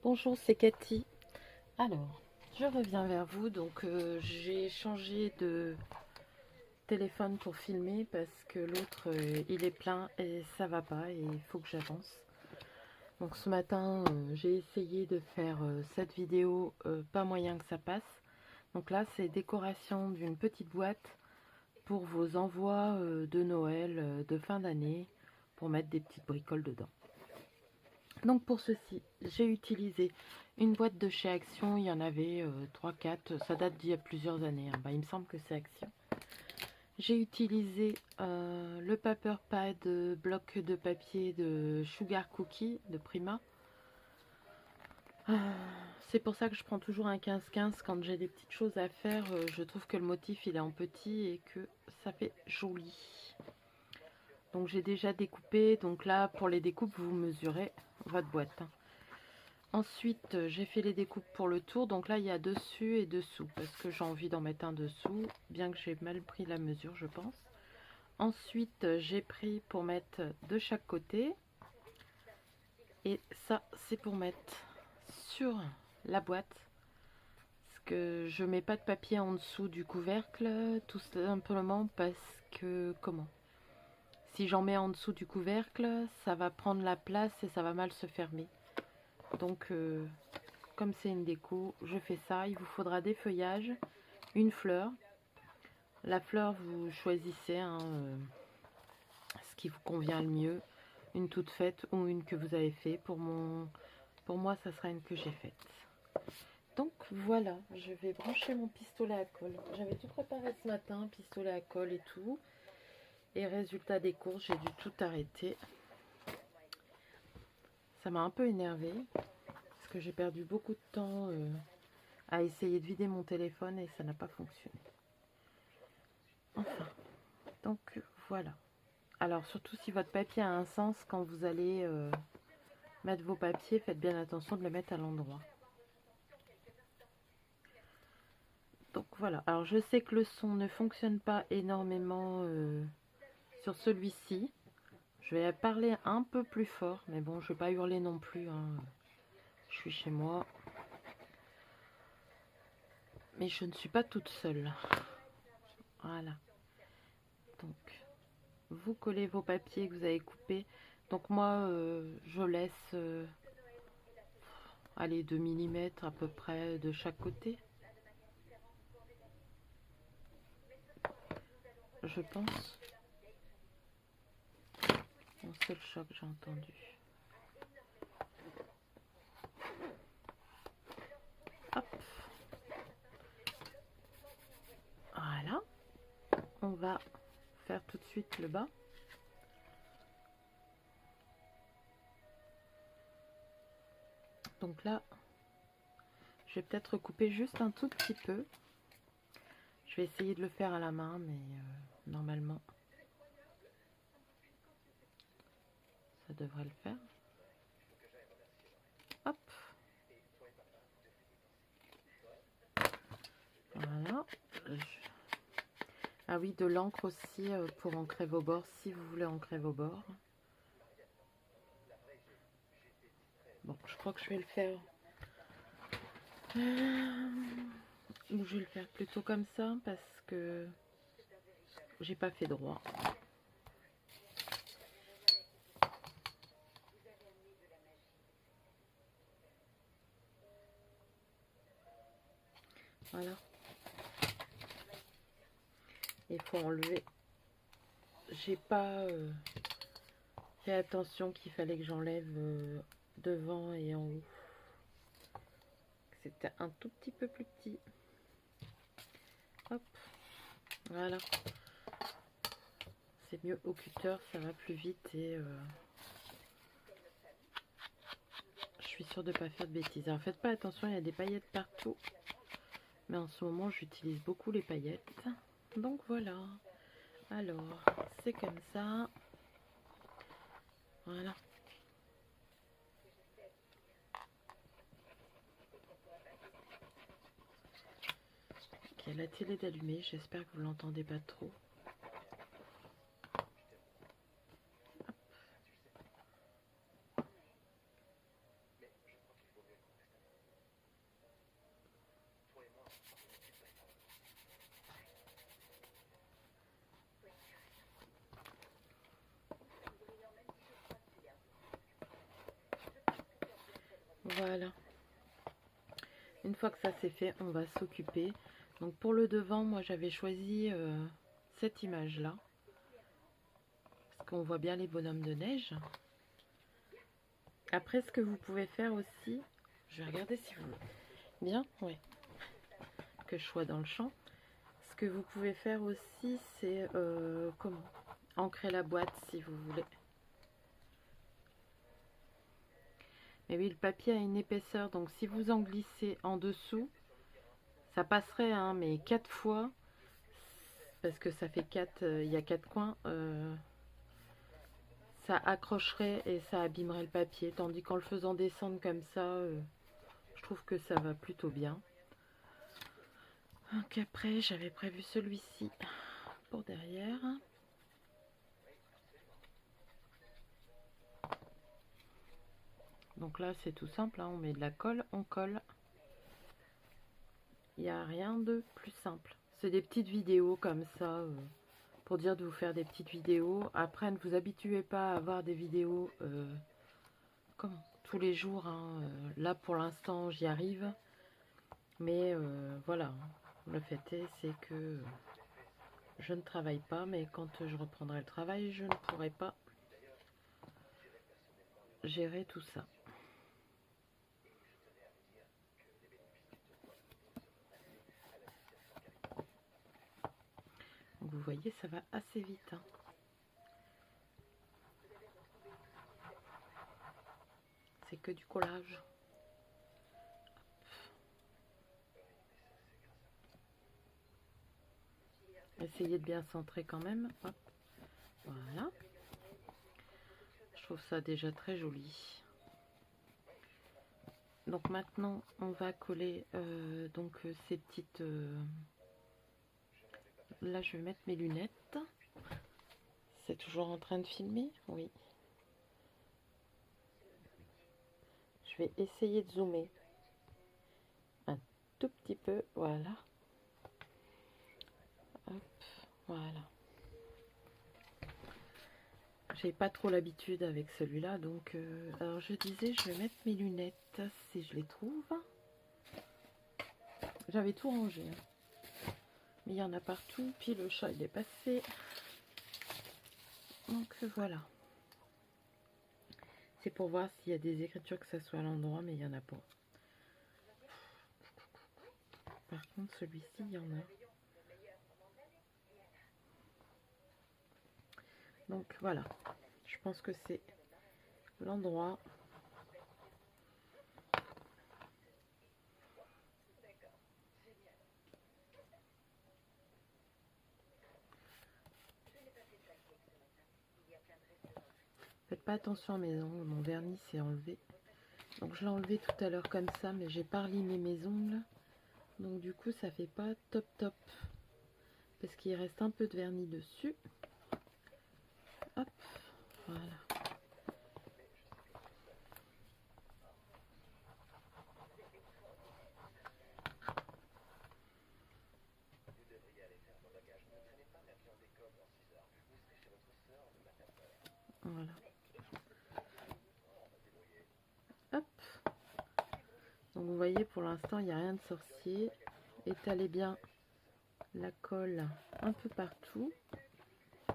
Bonjour, c'est Cathy. Alors, je reviens vers vous. Donc, j'ai changé de téléphone pour filmer parce que l'autre, il est plein et ça va pas et il faut que j'avance. Donc, ce matin, j'ai essayé de faire cette vidéo, pas moyen que ça passe. Donc là, c'est décoration d'une petite boîte pour vos envois de Noël, de fin d'année, pour mettre des petites bricoles dedans. Donc pour ceci, j'ai utilisé une boîte de chez Action, il y en avait 3-4, ça date d'il y a plusieurs années, hein. Il me semble que c'est Action. J'ai utilisé le Paper Pad bloc de papier de Sugar Cookie de Prima. C'est pour ça que je prends toujours un 15-15 quand j'ai des petites choses à faire. Je trouve que le motif il est en petit et que ça fait joli. Donc j'ai déjà découpé, donc là pour les découpes vous mesurez votre boîte. Ensuite, j'ai fait les découpes pour le tour. Donc là, il y a dessus et dessous. Parce que j'ai envie d'en mettre un dessous. Bien que j'ai mal pris la mesure, je pense. Ensuite, j'ai pris pour mettre de chaque côté. Et ça, c'est pour mettre sur la boîte. Parce que je mets pas de papier en dessous du couvercle. Tout simplement parce que, comment? Si j'en mets en dessous du couvercle, ça va prendre la place et ça va mal se fermer. Donc... comme c'est une déco, je fais ça. Il vous faudra des feuillages, une fleur. La fleur, vous choisissez ce qui vous convient le mieux. Une toute faite ou une que vous avez fait. Pour moi, ça sera une que j'ai faite. Donc voilà, je vais brancher mon pistolet à colle. J'avais tout préparé ce matin, pistolet à colle et tout. Et résultat des courses, j'ai dû tout arrêter. Ça m'a un peu énervée. Parce que j'ai perdu beaucoup de temps à essayer de vider mon téléphone et ça n'a pas fonctionné. Enfin, donc voilà. Alors surtout si votre papier a un sens, quand vous allez mettre vos papiers, faites bien attention de le mettre à l'endroit. Donc voilà. Alors je sais que le son ne fonctionne pas énormément sur celui-ci. Je vais parler un peu plus fort, mais bon, je ne vais pas hurler non plus, hein. Je suis chez moi. Mais je ne suis pas toute seule. Voilà. Donc, vous collez vos papiers que vous avez coupés. Donc moi, je laisse, allez, 2 mm à peu près de chaque côté. Je pense. Bon, c'est le choc, j'ai entendu. Hop. Voilà. On va faire tout de suite le bas. Donc là, je vais peut-être couper juste un tout petit peu. Je vais essayer de le faire à la main, mais normalement, ça devrait le faire. Hop. Voilà. Ah oui, de l'encre aussi pour ancrer vos bords, si vous voulez ancrer vos bords. Bon, je crois que je vais le faire. Ou je vais le faire plutôt comme ça parce que j'ai pas fait droit. Voilà. Il faut enlever. J'ai pas fait attention qu'il fallait que j'enlève devant et en haut. C'était un tout petit peu plus petit. Hop. Voilà. C'est mieux au cutter, ça va plus vite et je suis sûre de ne pas faire de bêtises. Alors faites pas attention, il y a des paillettes partout. Mais en ce moment, j'utilise beaucoup les paillettes. Donc voilà. Alors, c'est comme ça. Voilà. Ok, la télé est allumée. J'espère que vous l'entendez pas trop. Voilà. Une fois que ça c'est fait, on va s'occuper. Donc pour le devant, moi j'avais choisi cette image là. Parce qu'on voit bien les bonhommes de neige. Après, ce que vous pouvez faire aussi, je vais regarder si vous... Bien, oui. Que je sois dans le champ. Ce que vous pouvez faire aussi, c'est comment ancrer la boîte si vous voulez. Mais oui, le papier a une épaisseur, donc si vous en glissez en dessous, ça passerait, hein, mais 4 fois, parce que ça fait 4, il y a 4 coins, ça accrocherait et ça abîmerait le papier. Tandis qu'en le faisant descendre comme ça, je trouve que ça va plutôt bien. Donc après, j'avais prévu celui-ci pour derrière. Donc là, c'est tout simple, hein, on met de la colle, on colle. Il n'y a rien de plus simple. C'est des petites vidéos comme ça, pour dire de vous faire des petites vidéos. Après, ne vous habituez pas à avoir des vidéos comme tous les jours. Hein. Là, pour l'instant, j'y arrive. Mais voilà, le fait est, c'est que je ne travaille pas. Mais quand je reprendrai le travail, je ne pourrai pas gérer tout ça. Donc, vous voyez, ça va assez vite. Hein. C'est que du collage. Essayez de bien centrer quand même. Hop. Voilà. Je trouve ça déjà très joli. Donc maintenant, on va coller ces petites... Là, je vais mettre mes lunettes. C'est toujours en train de filmer? Oui. Je vais essayer de zoomer un tout petit peu. Voilà. Hop, voilà. J'ai pas trop l'habitude avec celui-là, donc... alors, je disais, je vais mettre mes lunettes si je les trouve. J'avais tout rangé. Hein. Mais il y en a partout. Puis le chat, il est passé. Donc, voilà. C'est pour voir s'il y a des écritures que ça soit à l'endroit, mais il n'y en a pas. Par contre, celui-ci, il y en a. Donc voilà, je pense que c'est l'endroit. Faites pas attention à mes ongles, mon vernis s'est enlevé. Donc je l'ai enlevé tout à l'heure comme ça, mais j'ai pas limé mes ongles. Donc du coup ça fait pas top top. Parce qu'il reste un peu de vernis dessus. Hop, voilà. Voilà. Hop. Donc vous voyez, pour l'instant, il n'y a rien de sorcier. Étalez bien la colle un peu partout.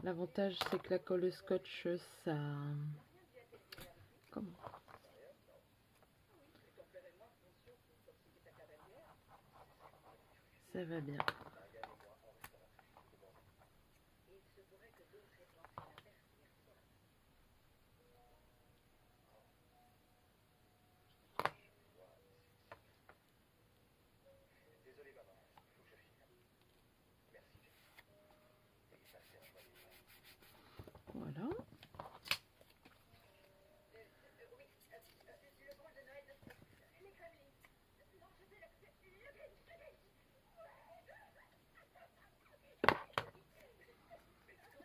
L'avantage, c'est que la colle scotch, ça... Comment? Ça va bien. Voilà.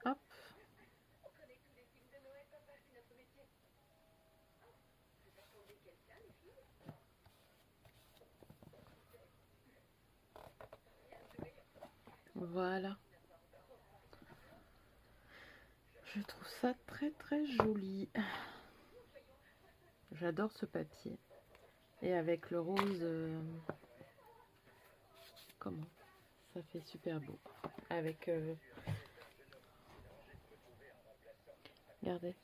Hop. Voilà. Je trouve ça très très joli. J'adore ce papier. Et avec le rose, comment ça fait super beau. Avec, regardez.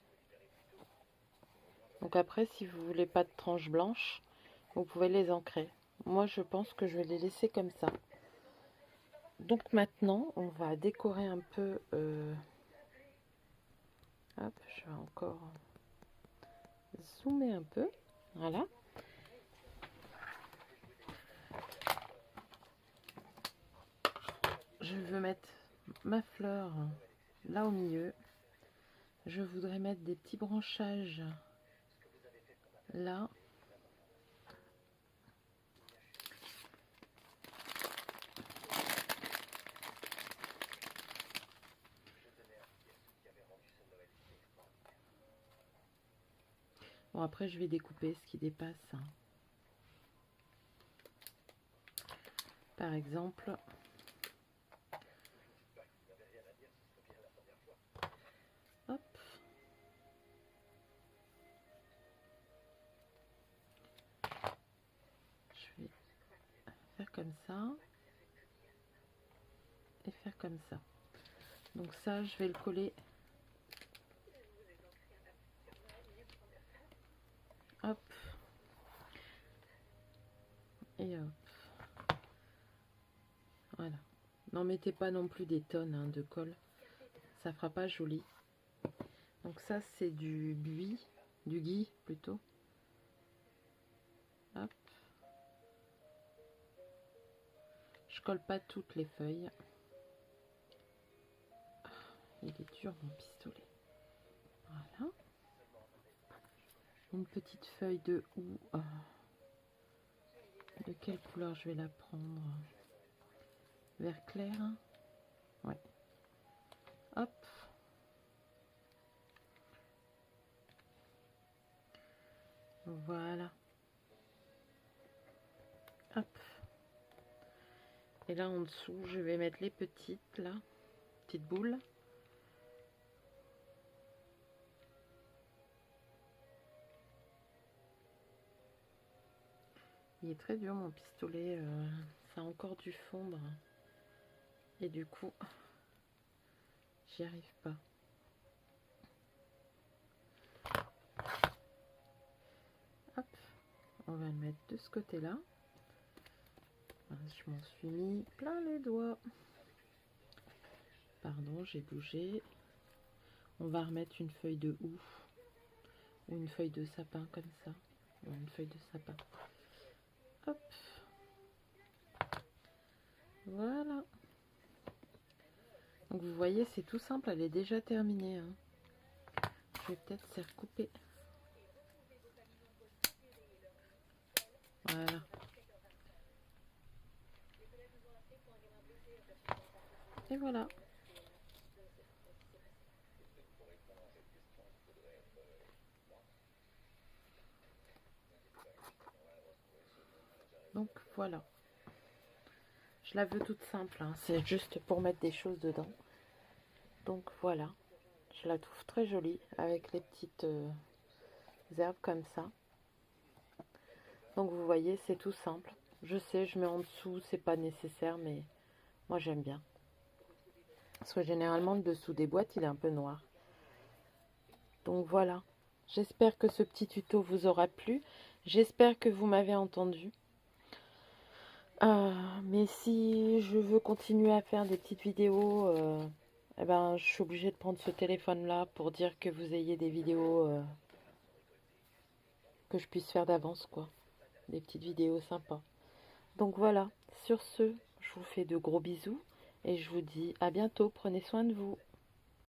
Donc après, si vous voulez pas de tranches blanches, vous pouvez les ancrer. Moi, je pense que je vais les laisser comme ça. Donc maintenant, on va décorer un peu. Hop, je vais encore zoomer un peu. Voilà. Je veux mettre ma fleur là au milieu. Je voudrais mettre des petits branchages là. Bon, après, je vais découper ce qui dépasse. Par exemple, hop. Je vais faire comme ça. Et faire comme ça. Donc ça, je vais le coller. Hop. Et hop. Voilà. N'en mettez pas non plus des tonnes hein, de colle. Ça fera pas joli. Donc ça, c'est du buis. Du gui, plutôt. Hop. Je colle pas toutes les feuilles. Il est dur, mon pistolet. Voilà. Une petite feuille de houx. De quelle couleur je vais la prendre? Vert clair. Ouais. Hop. Voilà. Hop. Et là en dessous, je vais mettre les petites là. Petites boules. Il est très dur mon pistolet. Ça a encore dû fondre. Et du coup, j'y arrive pas. Hop. On va le mettre de ce côté-là. Je m'en suis mis plein les doigts. Pardon, j'ai bougé. On va remettre une feuille de houx. Ou une feuille de sapin comme ça. Ou une feuille de sapin. Hop. Voilà. Donc vous voyez, c'est tout simple. Elle est déjà terminée. Hein. Je vais peut-être s'y recouper. Voilà. Et voilà. Donc voilà. Je la veux toute simple. Hein. C'est juste pour mettre des choses dedans. Donc voilà. Je la trouve très jolie avec les petites herbes comme ça. Donc vous voyez, c'est tout simple. Je sais, je mets en dessous, c'est pas nécessaire, mais moi j'aime bien. Parce que généralement le dessous des boîtes, il est un peu noir. Donc voilà. J'espère que ce petit tuto vous aura plu. J'espère que vous m'avez entendu. Mais si je veux continuer à faire des petites vidéos, eh ben, je suis obligée de prendre ce téléphone-là pour dire que vous ayez des vidéos que je puisse faire d'avance, quoi. Des petites vidéos sympas. Donc voilà, sur ce, je vous fais de gros bisous et je vous dis à bientôt. Prenez soin de vous.